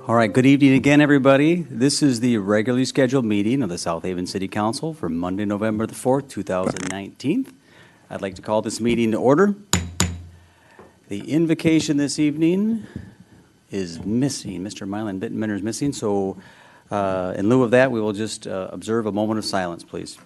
All right, good evening again, everybody. This is the regularly scheduled meeting of the South Haven City Council for Monday, November the 4th, 2019. I'd like to call this meeting to order. The invocation this evening is missing. Mr. Mylan Bittenbender is missing, so in lieu of that, we will just observe a moment of silence, please.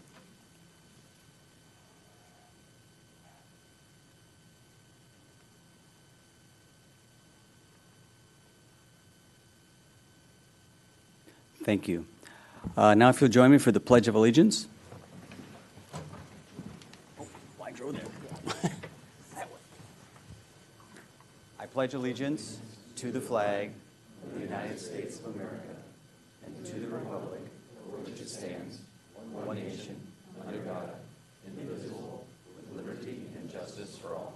Thank you. Now if you'll join me for the Pledge of Allegiance. I drove there. I pledge allegiance to the flag of the United States of America and to the republic for which it stands, one nation, under God, indivisible, with liberty and justice for all.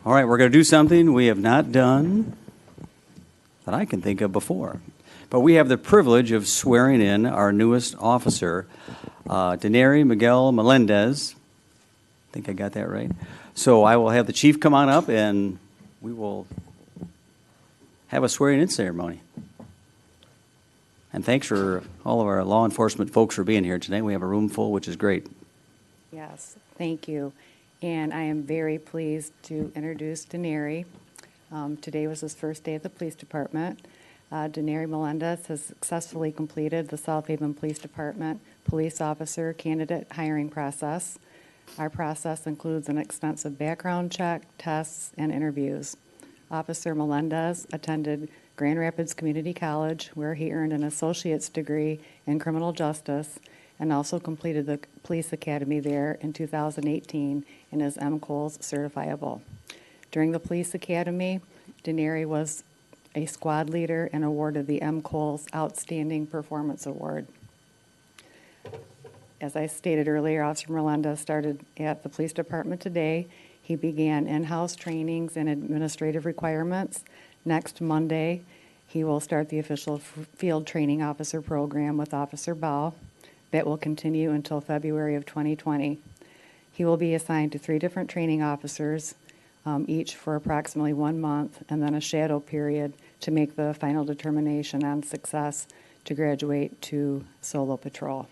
All right, we're going to do something we have not done that I can think of before. But we have the privilege of swearing in our newest officer, Denary Miguel Melendez. I think I got that right. So I will have the chief come on up and we will have a swearing in ceremony. And thanks for all of our law enforcement folks for being here today. We have a room full, which is great. Yes, thank you. And I am very pleased to introduce Denary. Today was his first day at the police department. Denary Melendez has successfully completed the South Haven Police Department police officer candidate hiring process. Our process includes an extensive background check, tests, and interviews. Officer Melendez attended Grand Rapids Community College, where he earned an associate's degree in criminal justice and also completed the police academy there in 2018 and is MCOLS certifiable. During the police academy, Denary was a squad leader and awarded the MCOLS Outstanding Performance Award. As I stated earlier, Officer Melendez started at the police department today. He began in-house trainings and administrative requirements. Next Monday, he will start the official field training officer program with Officer Bell. That will continue until February of 2020. He will be assigned to 3 different training officers, each for approximately 1 month, and then a shadow period to make the final determination on success to graduate to solo patrol.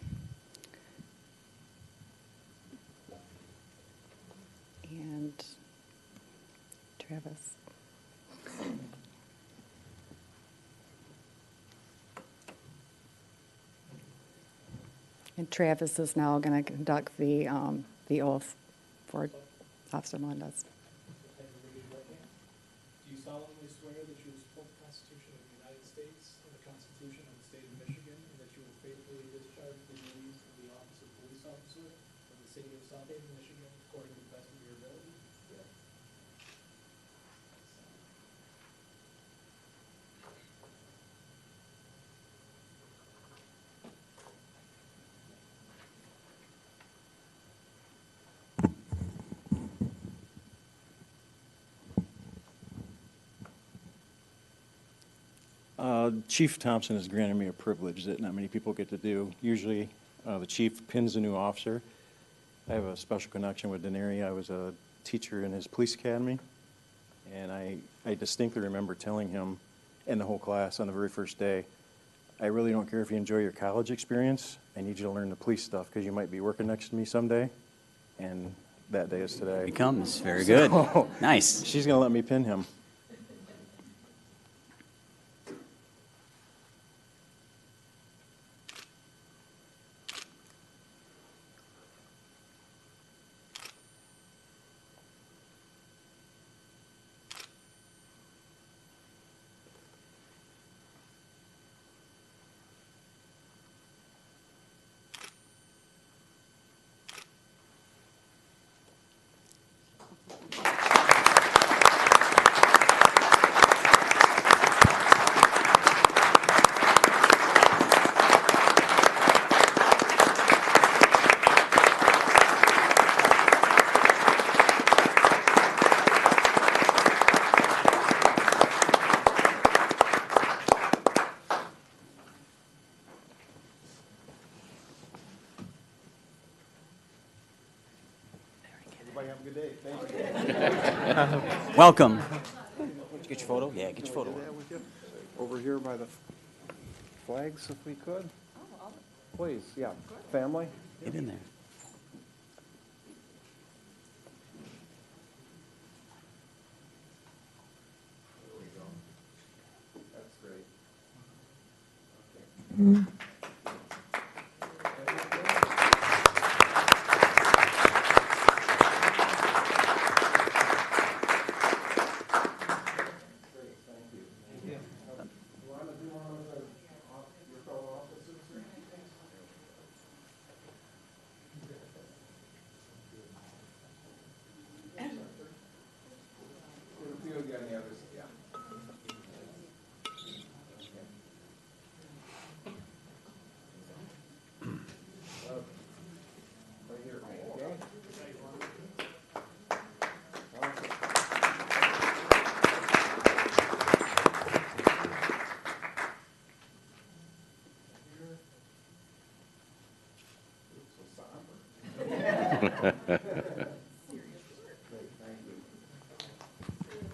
And Travis. And Travis is now going to conduct the oath for Officer Melendez. Do you solemnly swear that you will support the Constitution of the United States and the Constitution of the State of Michigan, and that you will faithfully discharge the duties of the office of police officer of the city of South Haven, Michigan, according to the best of your ability? Yes. Chief Thompson has granted me a privilege that not many people get to do. Usually, the chief pins a new officer. I have a special connection with Denary. I was a teacher in his police academy, and I distinctly remember telling him and the whole class on the very first day, I really don't care if you enjoy your college experience. I need you to learn the police stuff because you might be working next to me someday, and that day is today. He comes. Very good. Nice. She's going to let me pin him. Welcome. Get your photo? Yeah, get your photo. Over here by the flags, if we could. Please, yeah. Family? Get in there. That's great.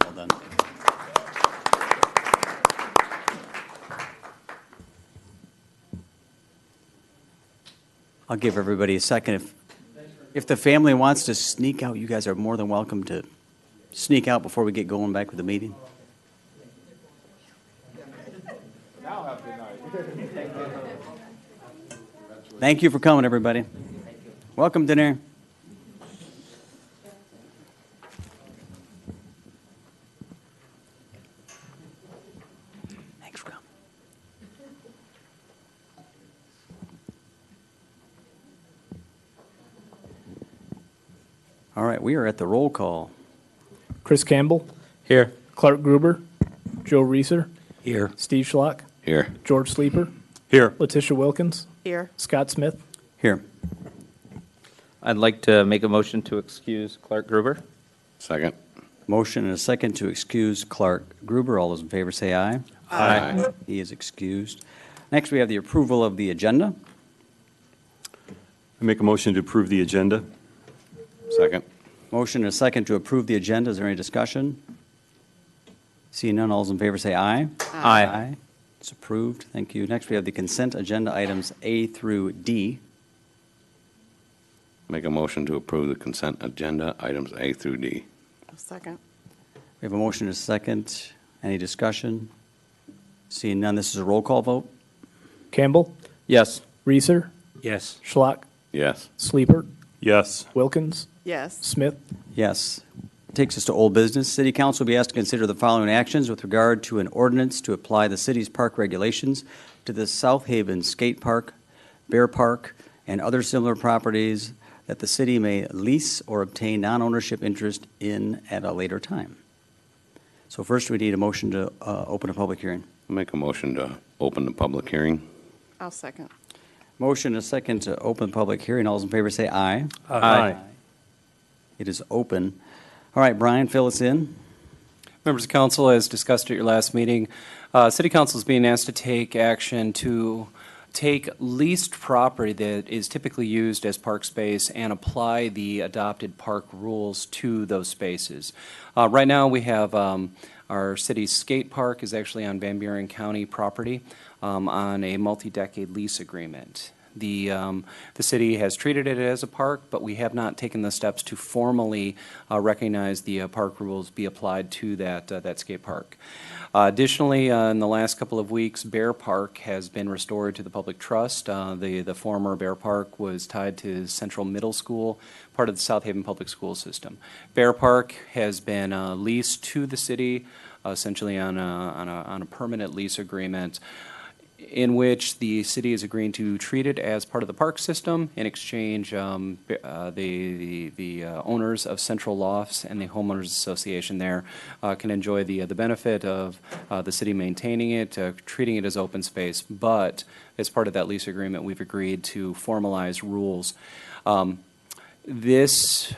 Well done. I'll give everybody a second. If the family wants to sneak out, you guys are more than welcome to sneak out before we get going back with the meeting. Now have a good night. Thank you for coming, everybody. Welcome, Daenerys. Thanks for coming. All right, we are at the roll call. Chris Campbell. Here. Clark Gruber. Joe Reeser. Here. Steve Schlock. Here. George Sleeper. Here. Letitia Wilkins. Here. Scott Smith. Here. I'd like to make a motion to excuse Clark Gruber. Second. Motion and a second to excuse Clark Gruber. All those in favor say aye. Aye. He is excused. Next, we have the approval of the agenda. I make a motion to approve the agenda. Second. Motion and a second to approve the agenda. Is there any discussion? Seeing none, all those in favor say aye. Aye. It's approved. Thank you. Next, we have the consent agenda items A through D. Make a motion to approve the consent agenda, items A through D. A second. We have a motion and a second. Any discussion? Seeing none, this is a roll call vote. Campbell. Yes. Reeser. Yes. Schlock. Yes. Sleeper. Yes. Wilkins. Yes. Smith. Yes. Takes us to old business. City Council will be asked to consider the following actions with regard to an ordinance to apply the city's park regulations to the South Haven Skate Park, Bear Park, and other similar properties that the city may lease or obtain non-ownership interest in at a later time. So first, we need a motion to open a public hearing. Make a motion to open the public hearing. I'll second. Motion and a second to open public hearing. All those in favor say aye. Aye. It is open. All right, Brian, fill us in. Members of council, as discussed at your last meeting, City Council is being asked to take action to take leased property that is typically used as park space and apply the adopted park rules to those spaces. Right now, we have our city's skate park is actually on Van Buren County property on a multi-decade lease agreement. The city has treated it as a park, but we have not taken the steps to formally recognize the park rules be applied to that skate park. Additionally, in the last couple of weeks, Bear Park has been restored to the public trust. The former Bear Park was tied to Central Middle School, part of the South Haven Public School System. Bear Park has been leased to the city, essentially on a permanent lease agreement, in which the city is agreeing to treat it as part of the park system. In exchange, the owners of Central Lofts and the homeowners association there can enjoy the benefit of the city maintaining it, treating it as open space. But as part of that lease agreement, we've agreed to formalize rules. These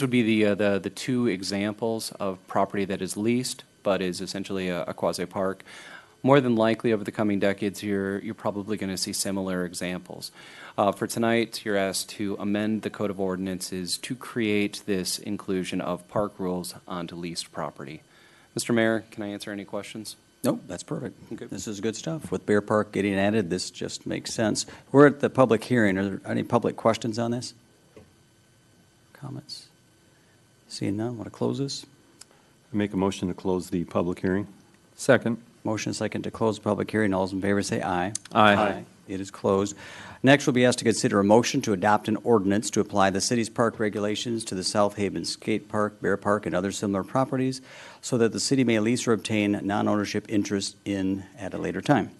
would be the two examples of property that is leased, but is essentially a quasi-park. more than likely over the coming decades, you're probably going to see similar examples. For tonight, you're asked to amend the Code of Ordinances to create this inclusion of park rules onto leased property. Mr. Mayor, can I answer any questions? Nope, that's perfect. Okay. This is good stuff. With Bear Park getting added, this just makes sense. We're at the public hearing. Are there any public questions on this? Comments? Seeing none, want to close this? Make a motion to close the public hearing. Second. Motion second to close the public hearing. All those in favor say aye. Aye. It is closed. Next, we'll be asked to consider a motion to adopt an ordinance to apply the city's park regulations to the South Haven Skate Park, Bear Park, and other similar properties so that the city may lease or obtain non-ownership interest in at a later time.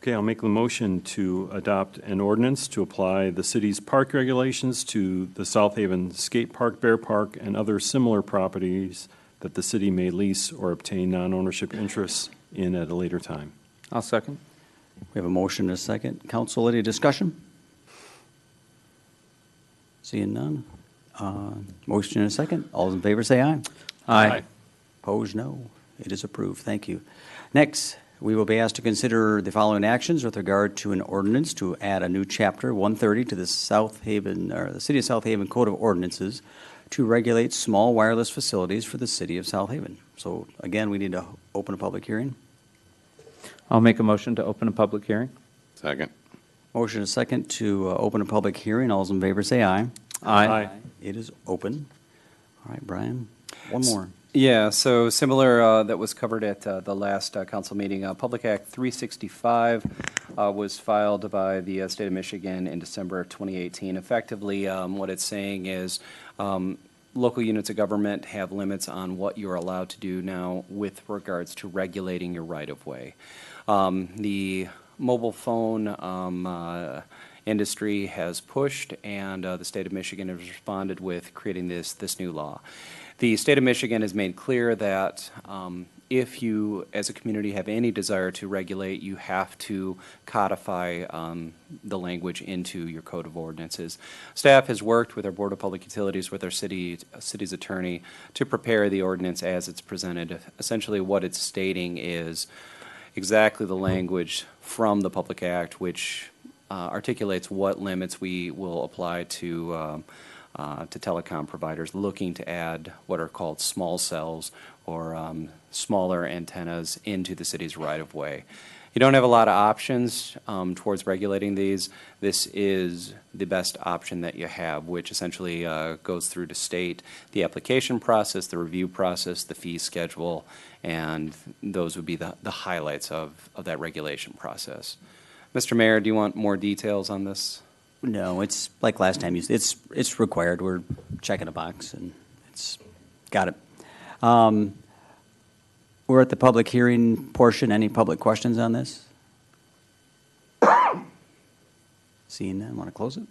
Okay, I'll make the motion to adopt an ordinance to apply the city's park regulations to the South Haven Skate Park, Bear Park, and other similar properties that the city may lease or obtain non-ownership interests in at a later time. I'll second. We have a motion and a second. Council, any discussion? Seeing none. Motion and a second. All those in favor say aye. Aye. Opposed, no. It is approved. Thank you. Next, we will be asked to consider the following actions with regard to an ordinance to add a new chapter 130 to the South Haven, or the City of South Haven Code of Ordinances to regulate small wireless facilities for the City of South Haven. So again, we need to open a public hearing. I'll make a motion to open a public hearing. Second. Motion and a second to open a public hearing. All those in favor say aye. Aye. It is open. All right, Brian, one more. Yeah, so similar that was covered at the last council meeting. Public Act 365 was filed by the state of Michigan in December of 2018. Effectively, what it's saying is local units of government have limits on what you're allowed to do now with regards to regulating your right-of-way. The mobile phone industry has pushed, and the state of Michigan has responded with creating this new law. The state of Michigan has made clear that if you, as a community, have any desire to regulate, you have to codify the language into your code of ordinances. Staff has worked with our Board of Public Utilities, with our city's attorney, to prepare the ordinance as it's presented. Essentially, what it's stating is exactly the language from the Public Act, which articulates what limits we will apply to telecom providers looking to add what are called small cells or smaller antennas into the city's right-of-way. You don't have a lot of options towards regulating these. This is the best option that you have, which essentially goes through to state the application process, the review process, the fee schedule, and those would be the highlights of that regulation process. Mr. Mayor, do you want more details on this? No, it's like last time. It's required. We're checking a box, and it's got it. We're at the public hearing portion. Any public questions on this? Seeing none, want to close it?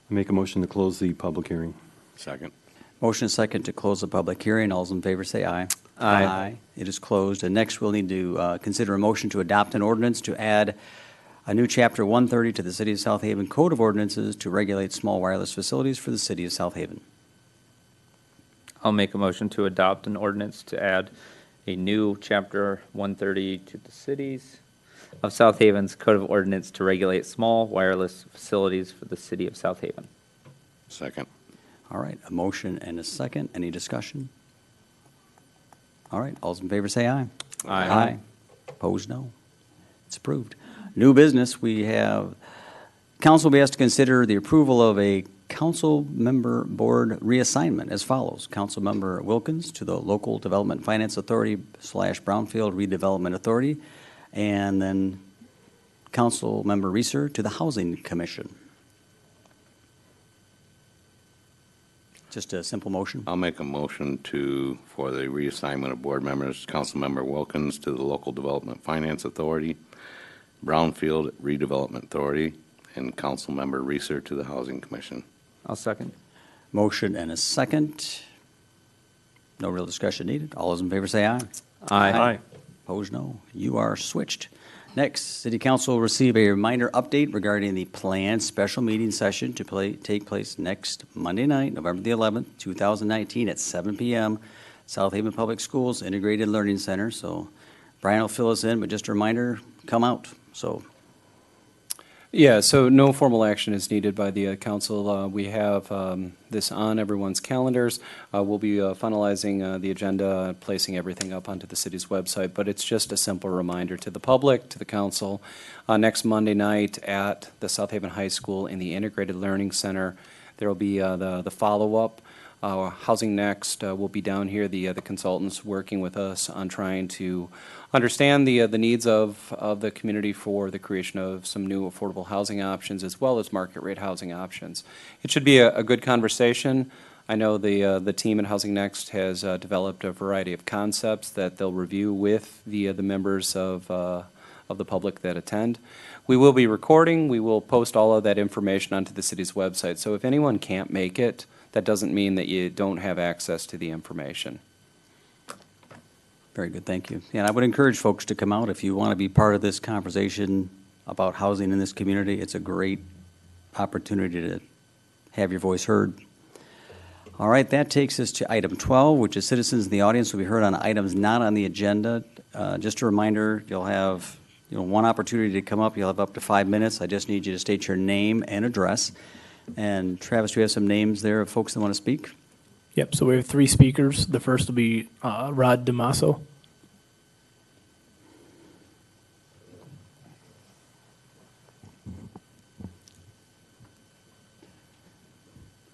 Make a motion to close the public hearing. Second. Motion second to close the public hearing. All those in favor say aye. Aye. It is closed. And next, we'll need to consider a motion to adopt an ordinance to add a new Chapter 130 to the City of South Haven Code of Ordinances to regulate small wireless facilities for the City of South Haven. I'll make a motion to adopt an ordinance to add a new Chapter 130 to the cities of South Haven's Code of Ordinance to regulate small wireless facilities for the city of South Haven. Second. All right, a motion and a second. Any discussion? All right, all those in favor say aye. Aye. Opposed, no. It's approved. New business, we have, council will be asked to consider the approval of a council member board reassignment as follows. Council member Wilkins to the Local Development Finance Authority / Brownfield Redevelopment Authority, and then council member Reeser to the Housing Commission. Just a simple motion. I'll make a motion for the reassignment of board members, Councilmember Wilkins to the Local Development Finance Authority, Brownfield Redevelopment Authority, and Councilmember Reeser to the Housing Commission. I'll second. Motion and a second. No real discussion needed. All those in favor say aye. Aye. Opposed, no. You are switched. Next, City Council will receive a reminder update regarding the planned special meeting session to take place next Monday night, November the 11th, 2019 at 7 p.m. South Haven Public Schools Integrated Learning Center. So Brian will fill us in, but just a reminder, come out. So Yeah, so no formal action is needed by the council. We have this on everyone's calendars. We'll be finalizing the agenda, placing everything up onto the city's website, but it's just a simple reminder to the public, to the council. Next Monday night at the South Haven High School in the Integrated Learning Center, there will be the follow-up. Housing Next will be down here, the consultants working with us on trying to understand the needs of the community for the creation of some new affordable housing options as well as market rate housing options. It should be a good conversation. I know the team at Housing Next has developed a variety of concepts that they'll review with the members of the public that attend. We will be recording. We will post all of that information onto the city's website. So if anyone can't make it, that doesn't mean that you don't have access to the information. very good, thank you. And I would encourage folks to come out if you want to be part of this conversation about housing in this community. It's a great opportunity to have your voice heard. All right, that takes us to item 12, which is citizens in the audience will be heard on items not on the agenda. Just a reminder, you'll have one opportunity to come up. You'll have up to 5 minutes. I just need you to state your name and address. And Travis, do we have some names there of folks that want to speak? Yep, so we have 3 speakers. The first will be Rod DeMasso.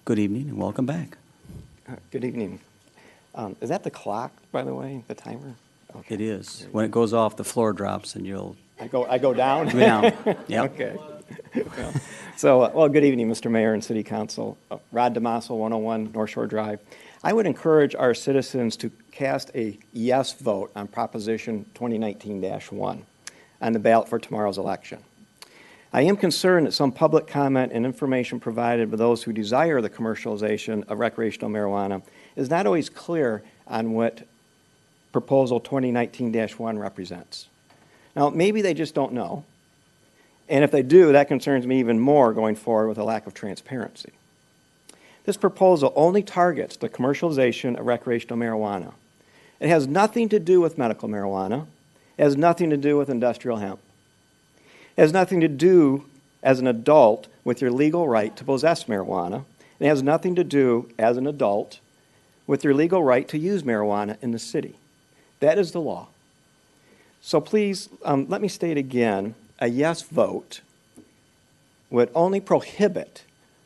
Good evening and welcome back. Good evening. Is that the clock, by the way, the timer? Okay. It is. When it goes off, the floor drops and you'll I go down? go down. Yep. Okay. Well, good evening, Mr. Mayor and City Council. Rod DeMasso, 101 North Shore Drive. I would encourage our citizens to cast a yes vote on Proposition 2019-1 on the ballot for tomorrow's election. I am concerned that some public comment and information provided by those who desire the commercialization of recreational marijuana is not always clear on what Proposal 2019-1 represents. Now, maybe they just don't know. And if they do, that concerns me even more going forward with a lack of transparency. This proposal only targets the commercialization of recreational marijuana. It has nothing to do with medical marijuana. It has nothing to do with industrial hemp. It has nothing to do, as an adult, with your legal right to possess marijuana. It has nothing to do, as an adult, with your legal right to use marijuana in the city. That is the law. So please, let me state again, a yes vote would only prohibit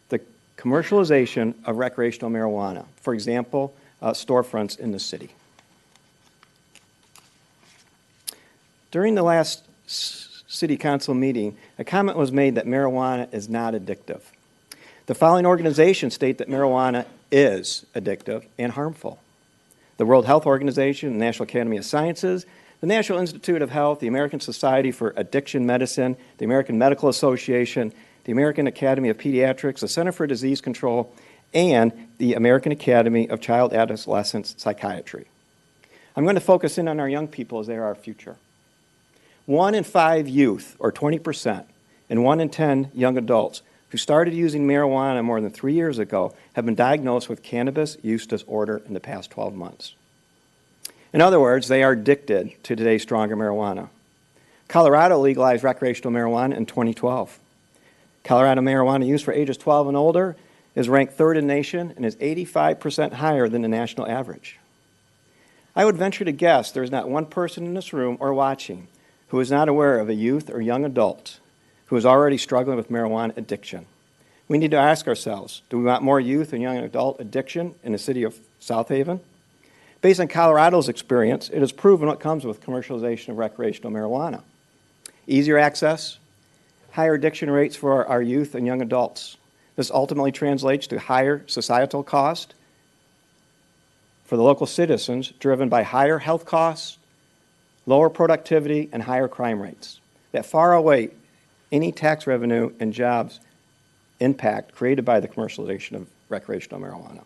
the commercialization of recreational marijuana. For example, storefronts in the city. During the last City Council meeting, a comment was made that marijuana is not addictive. The following organizations state that marijuana is addictive and harmful: the World Health Organization, the National Academy of Sciences, the National Institute of Health, the American Society for Addiction Medicine, the American Medical Association, the American Academy of Pediatrics, the Center for Disease Control, and the American Academy of Child Adolescent Psychiatry. I'm going to focus in on our young people as they are our future. 1 in 5 youth, or 20%, and 1 in 10 young adults who started using marijuana more than 3 years ago have been diagnosed with cannabis use disorder in the past 12 months. In other words, they are addicted to today's stronger marijuana. Colorado legalized recreational marijuana in 2012. Colorado marijuana use for ages 12 and older is ranked 3rd in the nation and is 85% higher than the national average. I would venture to guess there is not one person in this room or watching who is not aware of a youth or young adult who is already struggling with marijuana addiction. We need to ask ourselves, do we want more youth and young adult addiction in the city of South Haven? Based on Colorado's experience, it is proven what comes with commercialization of recreational marijuana. Easier access, higher addiction rates for our youth and young adults. This ultimately translates to higher societal cost for the local citizens, driven by higher health costs, lower productivity, and higher crime rates that far outweigh any tax revenue and jobs impact created by the commercialization of recreational marijuana.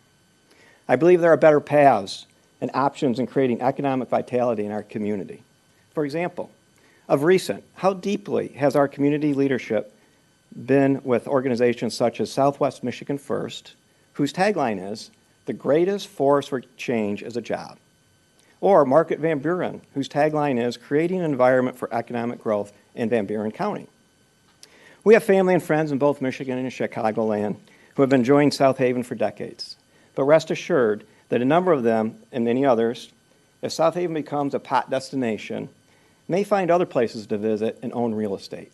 I believe there are better paths and options in creating economic vitality in our community. For example, of recent, how deeply has our community leadership been with organizations such as Southwest Michigan First, whose tagline is, "The greatest force for change is a job"? or Market Van Buren, whose tagline is creating an environment for economic growth in Van Buren County. We have family and friends in both Michigan and Chicagoland who have been enjoying South Haven for decades. But rest assured that a number of them, and many others, if South Haven becomes a pot destination, may find other places to visit and own real estate.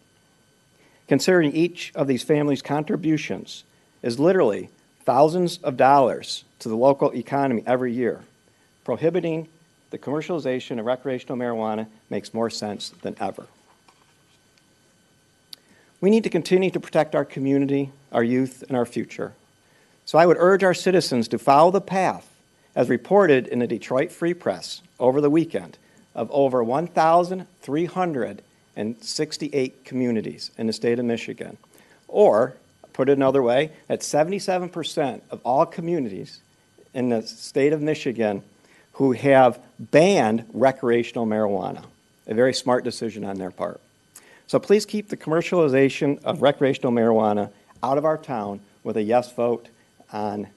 Considering each of these families' contributions is literally thousands of dollars to the local economy every year, prohibiting the commercialization of recreational marijuana makes more sense than ever. We need to continue to protect our community, our youth, and our future. So I would urge our citizens to follow the path as reported in the Detroit Free Press over the weekend of over 1,368 communities in the state of Michigan. Or, put it another way, that 77% of all communities in the state of Michigan who have banned recreational marijuana. A very smart decision on their part. So please keep the commercialization of recreational marijuana out of our town with a yes vote on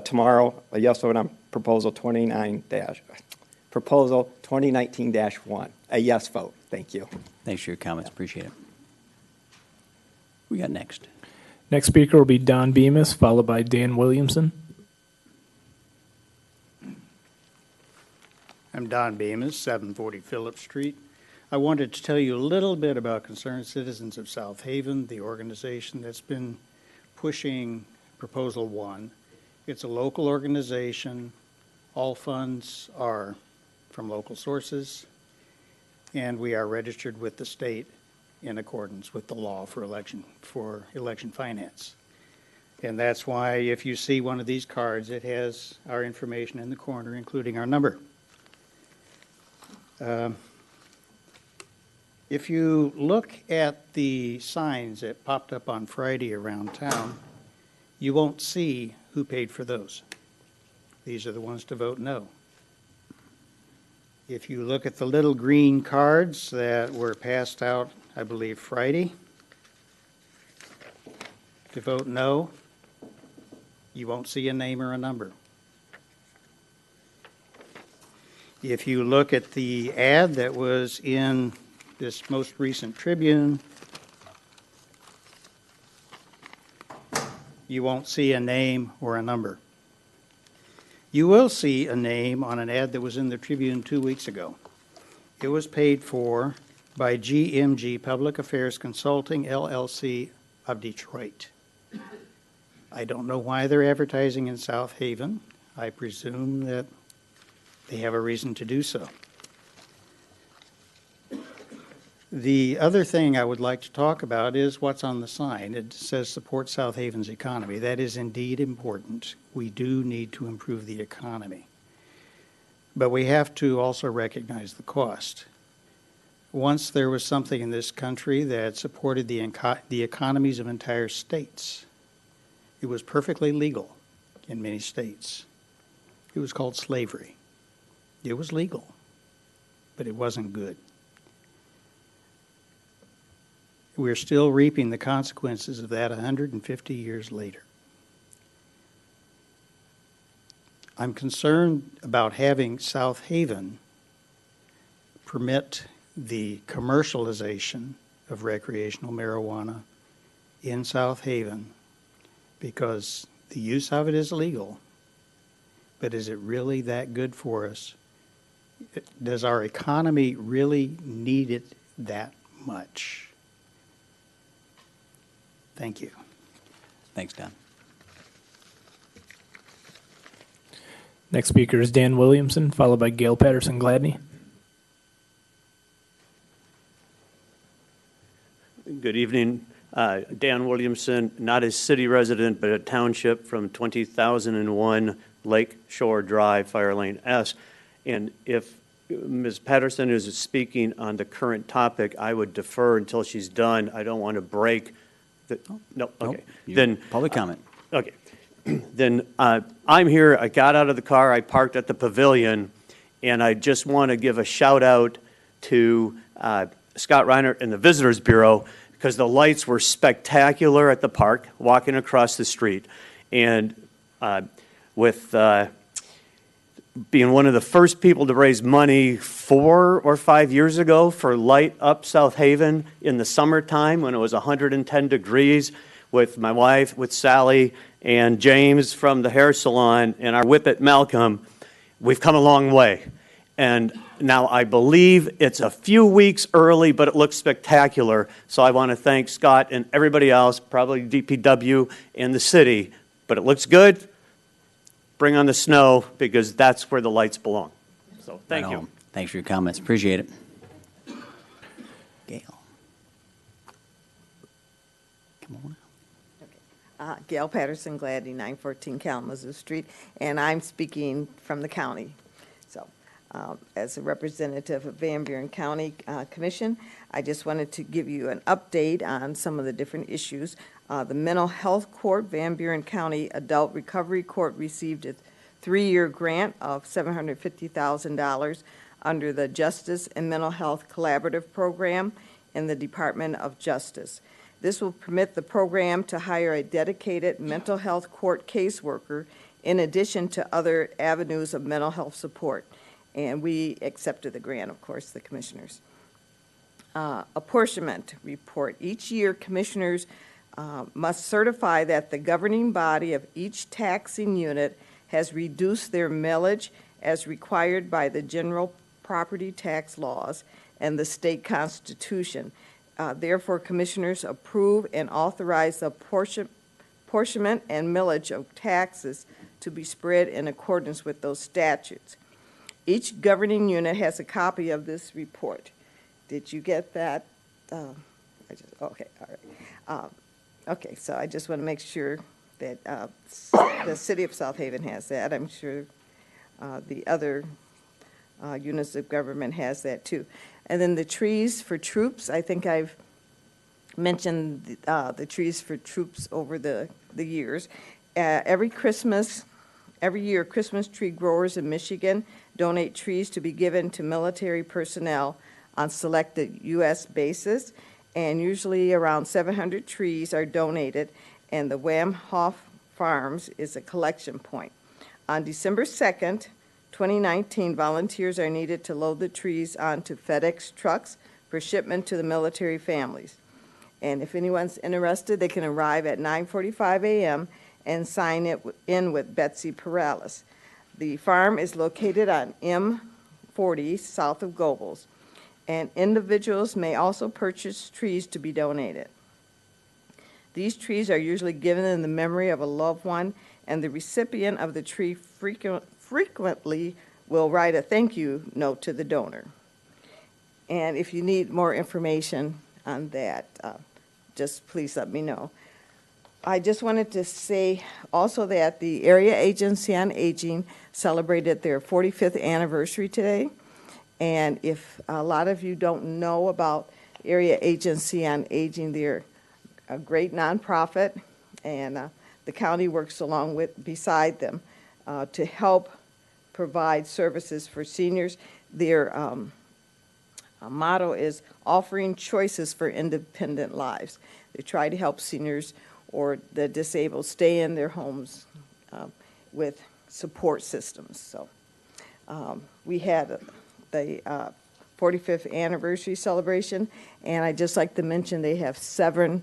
tomorrow, a yes vote on Proposal 2019-1. A yes vote. Thank you. Thanks for your comments. Appreciate it. We got next. Next speaker will be Don Bemis, followed by Dan Williamson. I'm Don Bemis, 740 Phillips Street. I wanted to tell you a little bit about Concerned Citizens of South Haven, the organization that's been pushing Proposal 1. It's a local organization. All funds are from local sources, and we are registered with the state in accordance with the law for election finance. And that's why if you see one of these cards, it has our information in the corner, including our number. If you look at the signs that popped up on Friday around town, you won't see who paid for those. These are the ones to vote no. If you look at the little green cards that were passed out, I believe, Friday, to vote no, you won't see a name or a number. If you look at the ad that was in this most recent Tribune, you won't see a name or a number. You will see a name on an ad that was in the Tribune 2 weeks ago. It was paid for by GMG Public Affairs Consulting, LLC of Detroit. I don't know why they're advertising in South Haven. I presume that they have a reason to do so. The other thing I would like to talk about is what's on the sign. It says support South Haven's economy. That is indeed important. We do need to improve the economy. But we have to also recognize the cost. Once there was something in this country that supported the economies of entire states. It was perfectly legal in many states. It was called slavery. It was legal, but it wasn't good. We're still reaping the consequences of that 150 years later. I'm concerned about having South Haven permit the commercialization of recreational marijuana in South Haven because the use of it is legal, but is it really that good for us? Does our economy really need it that much? Thank you. Thanks, Don. Next speaker is Dan Williamson, followed by Gail Patterson Gladney. Good evening. Dan Williamson, not a city resident, but a township from 2001 Lake Shore Drive, Fire Lane S. And if Ms. Patterson is speaking on the current topic, I would defer until she's done. I don't want to break the, no, okay. Then public comment. Okay. Then I'm here. I got out of the car. I parked at the pavilion, and I just want to give a shout out to Scott Reinert and the Visitors Bureau because the lights were spectacular at the park, walking across the street, and with being one of the first people to raise money 4 or 5 years ago for Light Up South Haven in the summertime when it was 110 degrees with my wife, with Sally, and James from the hair salon, and our whippet Malcolm. We've come a long way. And now I believe it's a few weeks early, but it looks spectacular. So I want to thank Scott and everybody else, probably DPW and the city. But it looks good. Bring on the snow, because that's where the lights belong. So thank Right you. on. Thanks for your comments. Appreciate it. Gail. Come on. Gail Patterson Gladdy, 914 Kalamazoo Street, and I'm speaking from the county. So, as a representative of Van Buren County Commission, I just wanted to give you an update on some of the different issues. The Mental Health Court, Van Buren County Adult Recovery Court, received a 3-year grant of $750,000 under the Justice and Mental Health Collaborative Program in the Department of Justice. This will permit the program to hire a dedicated mental health court caseworker in addition to other avenues of mental health support. And we accepted the grant, of course, the commissioners. Apportionment report. Each year, commissioners must certify that the governing body of each taxing unit has reduced their millage as required by the general property tax laws and the state constitution. Therefore, commissioners approve and authorize the apportionment and millage of taxes to be spread in accordance with those statutes. Each governing unit has a copy of this report. Did you get that? Okay, all right. Okay, so I just want to make sure that the city of South Haven has that. I'm sure the other units of government has that too. And then the trees for troops, I think I've mentioned the trees for troops over the years. Every year, Christmas tree growers in Michigan donate trees to be given to military personnel on selected U.S. bases, and usually around 700 trees are donated, and the Wamhoff Farms is a collection point. On December 2nd, 2019, volunteers are needed to load the trees onto FedEx trucks for shipment to the military families. And if anyone's interested, they can arrive at 9:45 a.m. and sign it in with Betsy Perales. The farm is located on M40 south of Gobles, and individuals may also purchase trees to be donated. These trees are usually given in the memory of a loved one, and the recipient of the tree frequently will write a thank you note to the donor. And if you need more information on that, just please let me know. I just wanted to say also that the Area Agency on Aging celebrated their 45th anniversary today. And if a lot of you don't know about Area Agency on Aging, they're a great nonprofit, and the county works beside them to help provide services for seniors. Their motto is offering choices for independent lives. They try to help seniors or the disabled stay in their homes with support systems. So we had the 45th anniversary celebration, and I'd just like to mention they have seven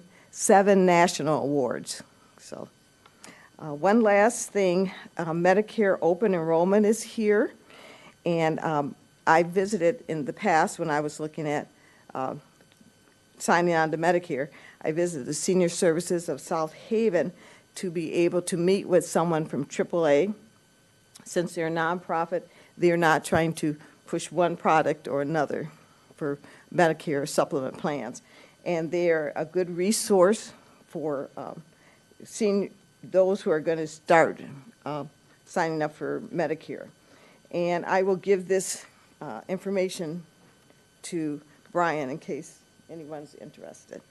national awards. So one last thing, Medicare open enrollment is here, and I visited in the past when I was looking at signing on to Medicare. I visited the Senior Services of South Haven to be able to meet with someone from AAA. Since they're a nonprofit, they're not trying to push one product or another for Medicare supplement plans. And they're a good resource for those who are going to start signing up for Medicare. And I will give this information to Brian in case anyone's interested.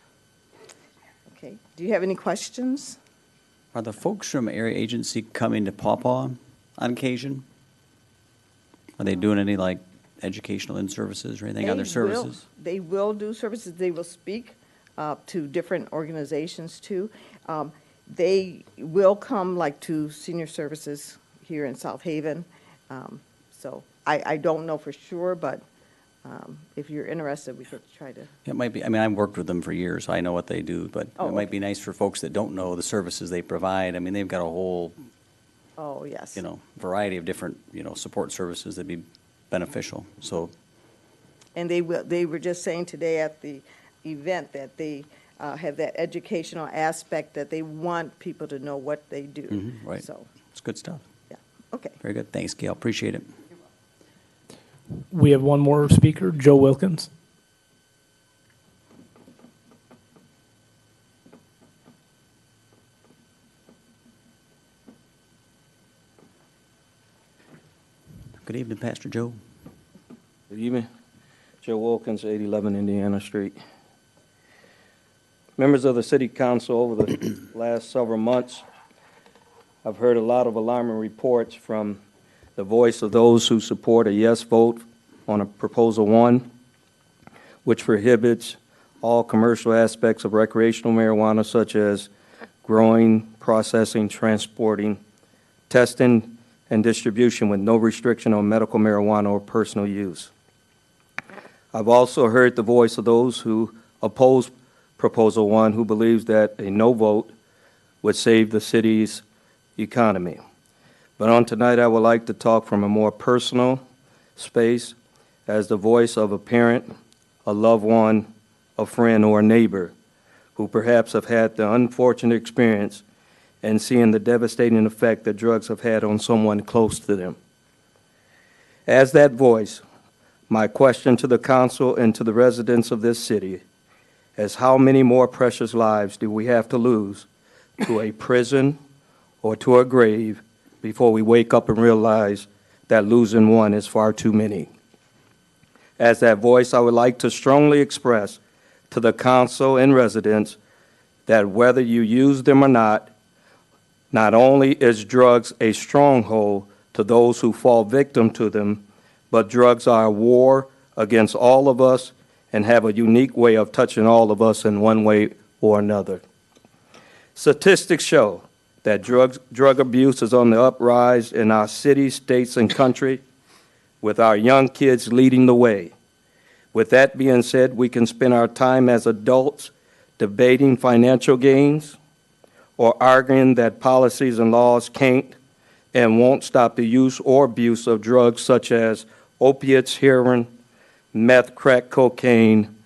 Okay, do you have any questions? Are the folks from Area Agency coming to Pawpaw on occasion? Are they doing any like educational in-services or anything, other services? They will do services. They will speak to different organizations too. They will come like to senior services here in South Haven. So I don't know for sure, but if you're interested, we could try to. It might be, I mean, I've worked with them for years, so I know what they do, but Oh, it might okay. be nice for folks that don't know the services they provide. I mean, they've got a whole, Oh, yes. variety of different, support services that'd be beneficial. So, And they were just saying today at the event that they have that educational aspect, that they want people to know what they do. right. So, It's good stuff. yeah, okay. Very good. Thanks, Gail. Appreciate it. We have one more speaker, Joe Wilkins. Good evening, Pastor Joe. Good evening. Joe Wilkins, 811 Indiana Street. Members of the City Council, over the last several months, I've heard a lot of alarming reports from the voice of those who support a yes vote on a Proposal 1, which prohibits all commercial aspects of recreational marijuana, such as growing, processing, transporting, testing, and distribution with no restriction on medical marijuana or personal use. I've also heard the voice of those who oppose Proposal 1, who believes that a no vote would save the city's economy. But on tonight, I would like to talk from a more personal space as the voice of a parent, a loved one, a friend, or a neighbor who perhaps have had the unfortunate experience and seeing the devastating effect that drugs have had on someone close to them. As that voice, my question to the council and to the residents of this city is how many more precious lives do we have to lose to a prison or to a grave before we wake up and realize that losing one is far too many? As that voice, I would like to strongly express to the council and residents that whether you use them or not only is drugs a stronghold to those who fall victim to them, but drugs are a war against all of us and have a unique way of touching all of us in one way or another. Statistics show that drug abuse is on the uprise in our cities, states, and country, with our young kids leading the way. With that being said, we can spend our time as adults debating financial gains or arguing that policies and laws can't and won't stop the use or abuse of drugs such as opiates, heroin, meth, crack, cocaine,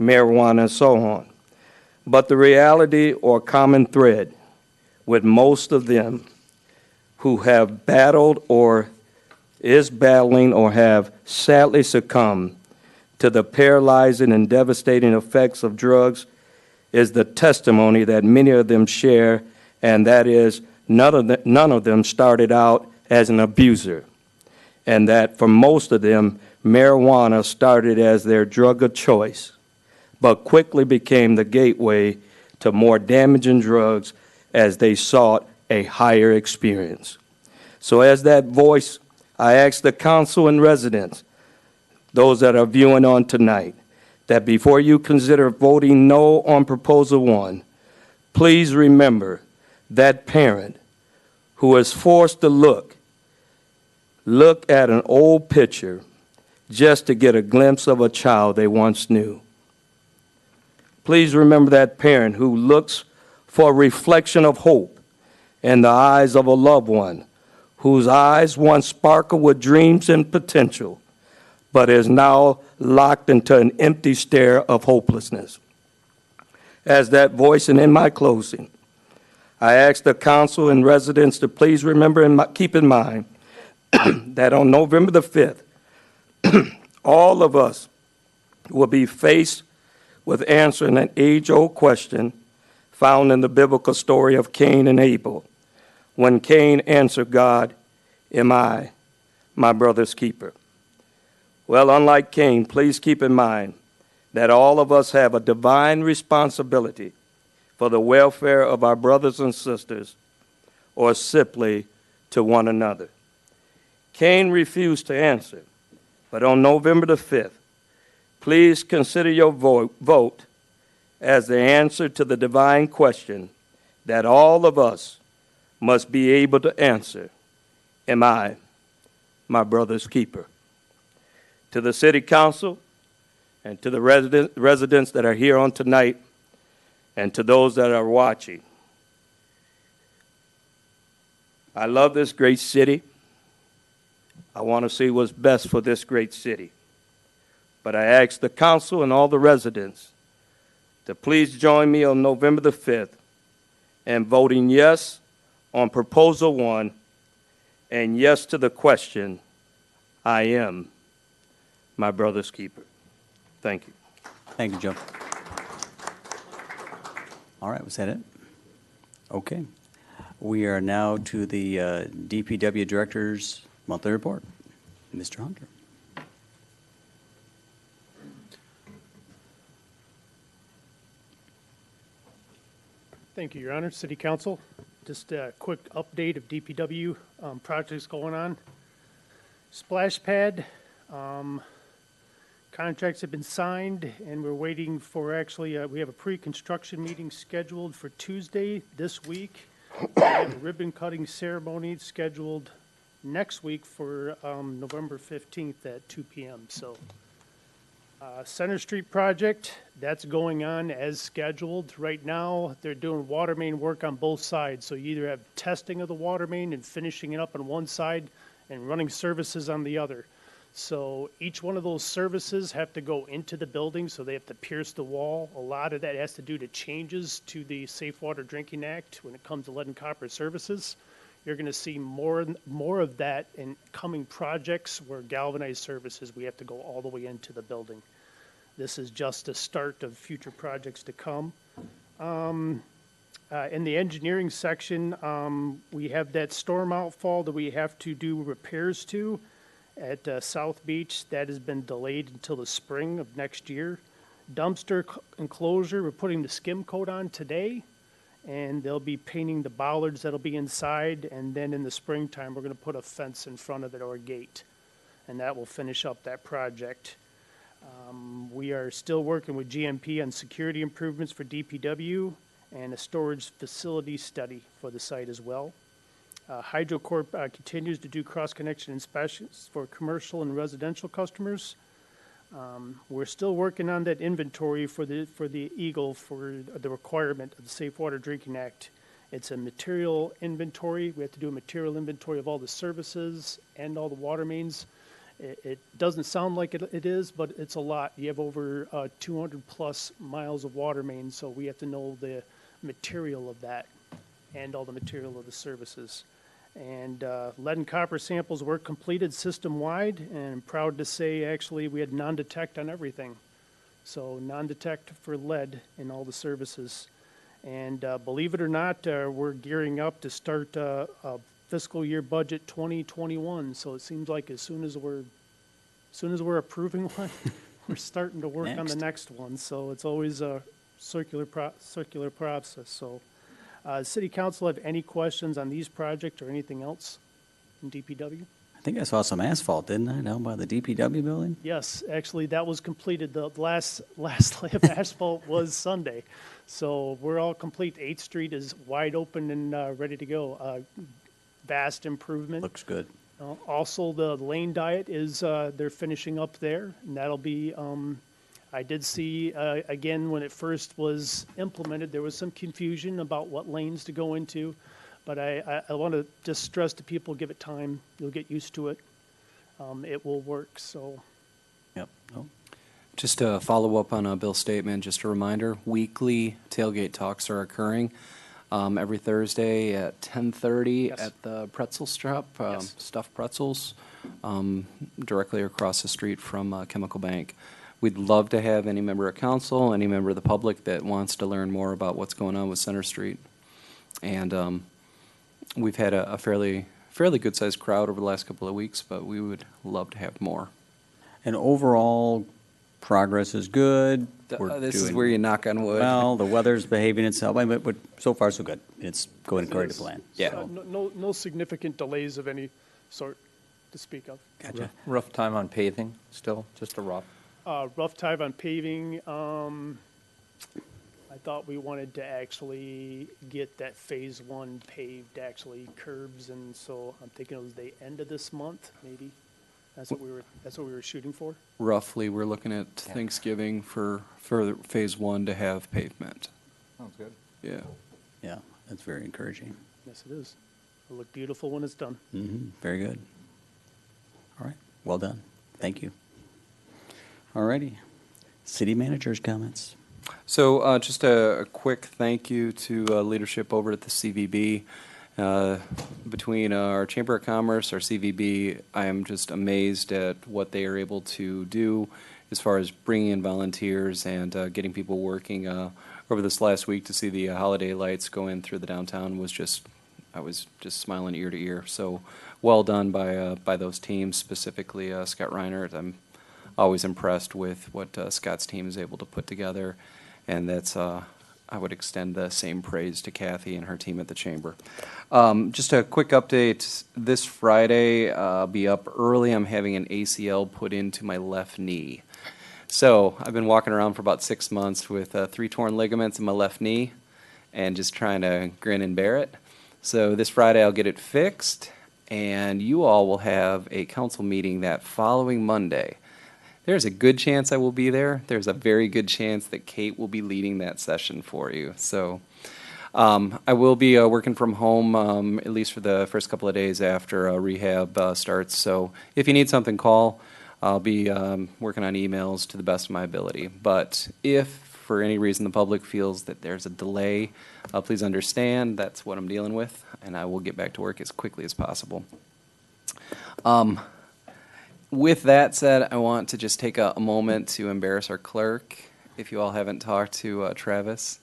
marijuana, and so on. But the reality or common thread with most of them who have battled or is battling or have sadly succumbed to the paralyzing and devastating effects of drugs is the testimony that many of them share, and that is none of them started out as an abuser, and that for most of them, marijuana started as their drug of choice, but quickly became the gateway to more damaging drugs as they sought a higher experience. So as that voice, I ask the council and residents, those that are viewing on tonight, that before you consider voting no on Proposal 1, please remember that parent who is forced to look at an old picture just to get a glimpse of a child they once knew. Please remember that parent who looks for a reflection of hope in the eyes of a loved one whose eyes once sparkled with dreams and potential, but is now locked into an empty stare of hopelessness. As that voice and in my closing, I ask the council and residents to please remember and keep in mind that on November the 5th, all of us will be faced with answering an age-old question found in the biblical story of Cain and Abel, when Cain answered God, "Am I my brother's keeper?" Well, unlike Cain, please keep in mind that all of us have a divine responsibility for the welfare of our brothers and sisters, or simply to one another. Cain refused to answer, but on November the 5th, please consider your vote as the answer to the divine question that all of us must be able to answer. Am I my brother's keeper. To the city council and to the residents that are here on tonight and to those that are watching, I love this great city. I want to see what's best for this great city. But I ask the council and all the residents to please join me on November the 5th in voting yes on Proposal 1 and yes to the question, I am my brother's keeper. Thank you. Thank you, Joe. All right, was that it? Okay. We are now to the DPW Director's monthly report. Mr. Hunter. Thank you, Your Honor. City Council, just a quick update of DPW projects going on. Splash pad, contracts have been signed, and we're waiting for we have a pre-construction meeting scheduled for Tuesday this week. We have a ribbon cutting ceremony scheduled next week for November 15th at 2 p.m. So, Center Street project, that's going on as scheduled. Right now, they're doing water main work on both sides. So you either have testing of the water main and finishing it up on one side and running services on the other. So each one of those services have to go into the building, so they have to pierce the wall. A lot of that has to do to changes to the Safe Water Drinking Act when it comes to lead and copper services. You're going to see more of that in coming projects where galvanized services, we have to go all the way into the building. This is just the start of future projects to come. In the engineering section, we have that storm outfall that we have to do repairs to at South Beach. That has been delayed until the spring of next year. Dumpster enclosure, we're putting the skim coat on today, and they'll be painting the bollards that'll be inside, and then in the springtime, we're going to put a fence in front of it or a gate, and that will finish up that project. We are still working with GMP on security improvements for DPW and a storage facility study for the site as well. HydroCorp continues to do cross-connection inspections for commercial and residential customers. We're still working on that inventory for the Eagle for the requirement of the Safe Water Drinking Act. It's a material inventory. We have to do a material inventory of all the services and all the water mains. It doesn't sound like it is, but it's a lot. You have over 200 plus miles of water mains, so we have to know the material of that and all the material of the services. And lead and copper samples were completed system-wide, and I'm proud to say, actually, we had non-detect on everything. So non-detect for lead in all the services. And believe it or not, we're gearing up to start a fiscal year budget 2021. So it seems like as soon as we're approving one, we're starting to work on the next one. So it's always a circular process. So. City Council have any questions on these projects or anything else in DPW? I think I saw some asphalt, didn't I, down by the DPW building? Yes, actually, that was completed. The last lay of asphalt was Sunday. So we're all complete. 8th Street is wide open and ready to go. Vast improvement. Looks good. Also, the lane diet is, they're finishing up there, and that'll be, I did see, again, when it first was implemented, there was some confusion about what lanes to go into, but I want to just stress to people, give it time. You'll get used to it. It will work, so. Yep. Oh. Just to follow up on Bill's statement, just a reminder, weekly tailgate talks are occurring every Thursday at 10:30 Yes. at the pretzel shop, Yes. Stuffed Pretzels, directly across the street from Chemical Bank. We'd love to have any member of council, any member of the public that wants to learn more about what's going on with Center Street. And we've had a fairly good-sized crowd over the last couple of weeks, but we would love to have more. And overall, progress is good. This is where you knock on wood. Well, the weather's behaving itself, but so far so good. It's going according to plan. Yeah. No significant delays of any sort to speak of. Gotcha. Rough time on paving still, just a rough. Rough time on paving, I thought we wanted to actually get that phase one paved, actually curbs, and so I'm thinking it was the end of this month, maybe. That's what we were shooting for. Roughly, we're looking at Thanksgiving for phase one to have pavement. Sounds good. Yeah. Yeah, that's very encouraging. Yes, it is. It'll look beautiful when it's done. Very good. All right, well done. Thank you. All righty. City manager's comments. So just a quick thank you to leadership over at the CVB. Between our Chamber of Commerce, our CVB, I am just amazed at what they are able to do as far as bringing in volunteers and getting people working. Over this last week to see the holiday lights go in through the downtown I was just smiling ear to ear. So well done by those teams, specifically Scott Reinert. I'm always impressed with what Scott's team is able to put together, and that's I would extend the same praise to Kathy and her team at the Chamber. Just a quick update. This Friday, I'll be up early. I'm having an ACL put into my left knee. So I've been walking around for about 6 months with 3 torn ligaments in my left knee and just trying to grin and bear it. So this Friday I'll get it fixed, and you all will have a council meeting that following Monday. There's a good chance I will be there. There's a very good chance that Kate will be leading that session for you. So I will be working from home at least for the first couple of days after rehab starts. So if you need something, call. I'll be working on emails to the best of my ability. But if for any reason the public feels that there's a delay, please understand that's what I'm dealing with, and I will get back to work as quickly as possible. With that said, I want to just take a moment to embarrass our clerk. If you all haven't talked to Travis,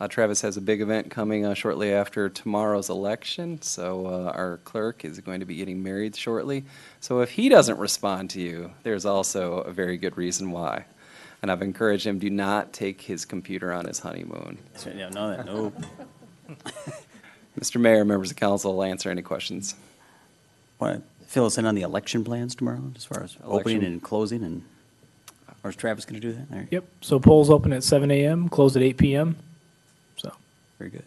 Travis has a big event coming shortly after tomorrow's election, so our clerk is going to be getting married shortly. So if he doesn't respond to you, there's also a very good reason why. And I've encouraged him, do not take his computer on his honeymoon. Yeah, no. Mr. Mayor, members of council, will answer any questions. Want to fill us in on the election plans tomorrow as far as opening Election. and closing, and or is Travis going to do that? All right. Yep. So polls open at 7 a.m., close at 8 p.m. So Very good.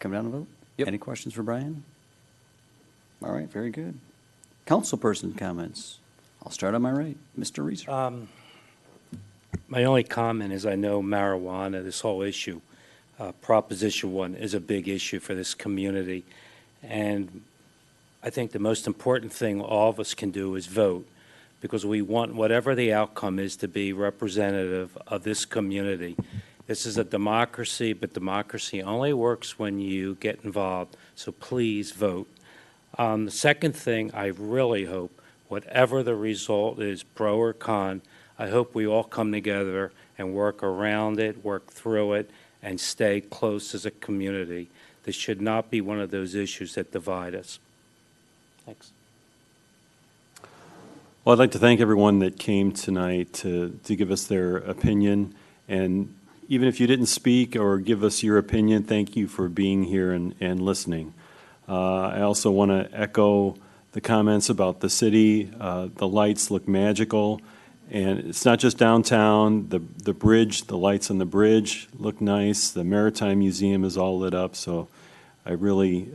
Come down and vote? Yep. Any questions for Brian? All right, very good. Councilperson comments. I'll start on my right. Mr. Reeser. My only comment is I know marijuana, this whole issue, Proposition 1 is a big issue for this community. And I think the most important thing all of us can do is vote, because we want whatever the outcome is to be representative of this community. This is a democracy, but democracy only works when you get involved. So please vote. The second thing, I really hope, whatever the result is, pro or con, I hope we all come together and work around it, work through it, and stay close as a community. This should not be one of those issues that divide us. Thanks. Well, I'd like to thank everyone that came tonight to give us their opinion. And even if you didn't speak or give us your opinion, thank you for being here and listening. I also want to echo the comments about the city. The lights look magical. And it's not just downtown, the bridge, the lights on the bridge look nice. The Maritime Museum is all lit up, so it really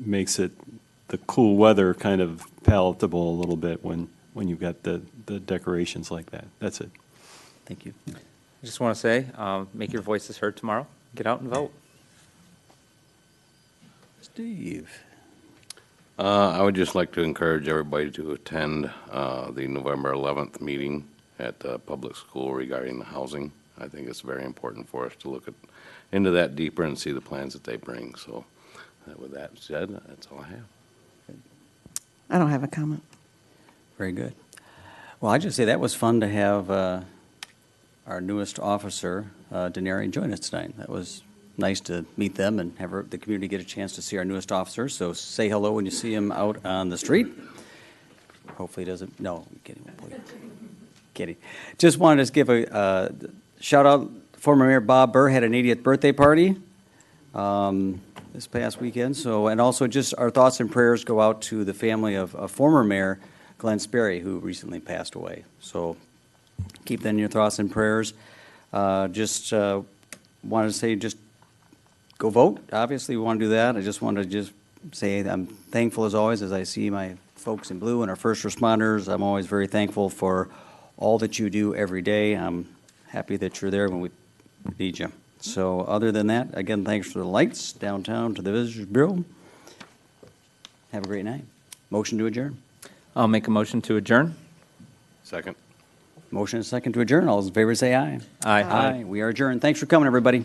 makes it, the cool weather kind of palatable a little bit when you've got the decorations like that. That's it. Thank you. I just want to say, make your voices heard tomorrow. Get out and vote. Steve. I would just like to encourage everybody to attend the November 11th meeting at the public school regarding the housing. I think it's very important for us to look into that deeper and see the plans that they bring. So with that said, that's all I have. I don't have a comment. Very good. Well, I just say that was fun to have our newest officer, Denari, join us tonight. That was nice to meet them and have the community get a chance to see our newest officer. So say hello when you see him out on the street. Hopefully he doesn't. No, I'm kidding. Kidding. Just wanted to give a shout out. Former Mayor Bob Burr had an 80th birthday party this past weekend. So, and also just our thoughts and prayers go out to the family of former Mayor Glenn Sperry, who recently passed away. So keep that in your thoughts and prayers. Just wanted to say, just go vote. Obviously, we want to do that. I just wanted to just say I'm thankful as always as I see my folks in blue and our first responders. I'm always very thankful for all that you do every day. I'm happy that you're there when we need you. So other than that, again, thanks for the lights downtown to the Visitors Bureau. Have a great night. Motion to adjourn. I'll make a motion to adjourn. Second. Motion and second to adjourn. All those in favor say aye. Aye. Aye. We are adjourned. Thanks for coming, everybody.